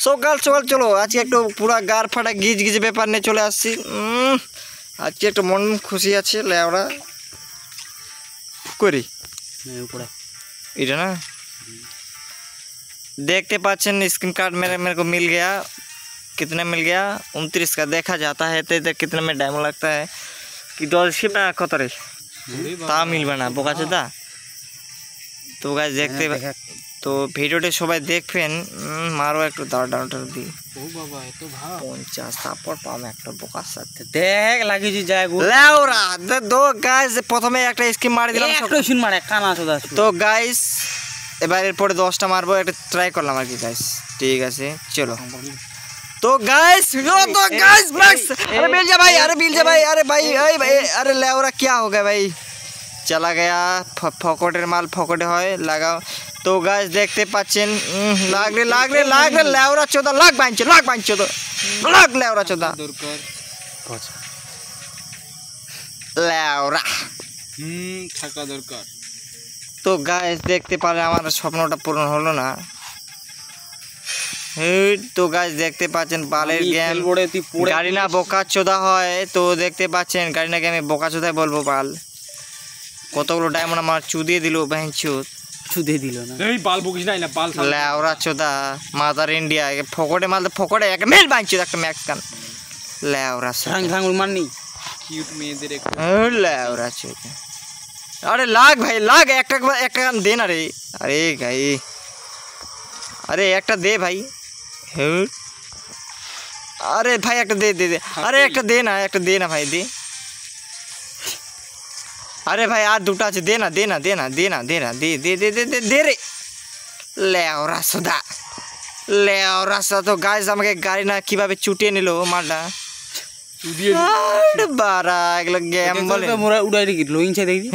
সকাল সকাল চলো আজকে একটু পুরা গার ফাটা গিজ গিজ ব্যাপার নিয়ে চলে আসছি। আজকে একটু মন খুশি আছে লেওরা করি এটা ना देखते पाचन स्क्रीन कार्ड मेरे को मिल गया। कितने मिल गया 29 का देखा जाता है तो इधर कितने में टाइम लगता है कि 10 ना कतरे ता मिलबे ना बोका चोदा। तो गाइस देखते तो ভিডিওটি সবাই দেখবেন। মারো একটু দাঁড়াটার দি ও বাবা এত ভাব 50 তারপর পাম একটা বোকার সাথে দেখ লাগিজি যায় গো লেওরা দো গাইস প্রথমে একটা স্কিম মারি দিলাম একটা শুন মারে কানা চোদা। তো গাইস এবার এরপরে 10টা মারবো একটা ট্রাই করলাম আর কি গাইস ঠিক আছে চলো। तो गाइस मैक्स अरे मिल जा भाई अरे मिल जा भाई अरे भाई अरे लेवरा क्या हो गया भाई चला गया फकोटेर माल फकोटे হয় লাগাও। तो गाइस देखते পাচ্ছেন লাগ রে লেওরা চোদা লাগ বাঁচছে তো লাগ লেওরা চোদা দরকার লেওরা থাকা দরকার। তো গাইস দেখতে পারে আমার স্বপ্নটা পূরণ হলো না। तो गाइस देखते पाচ্ছেন বালের গেম গাড়ি না বোকা চোদা হয়। তো দেখতে পাচ্ছেন গাড়ি না গেমে বোকা চোদাই বলবো বাল কতগুলো ডায়মন্ড আমার চুদিয়ে দিল ব্যাংচুত চুদিয়ে দিল না এই বাল বকিস না বাল লেওরা চোদা মাদার ইন্ডিয়া ফকড়ে মাল ফকড়ে এক মেল ব্যাংচুত একটা ম্যাক্স কান লেওরা ঢাং মারনি কিউট মেয়েদের একটু লেওরা চোদা। अरे लाग भाई लाग একটা গান দে না রে আরে গাই अरे একটা দে ভাই अरे भाई एक दे अरे एक दे ना भाई दे अरे भाई आज दुटा আছে दे ना दे रे লেওরা সুদা তো গাইস আমাকে গাড়ি না কিভাবে চুটিয়ে নিল মালটা চুদিয়ে বারা এগুলো গেম বলে মোরা উড়াই দিল ইনসা দেখি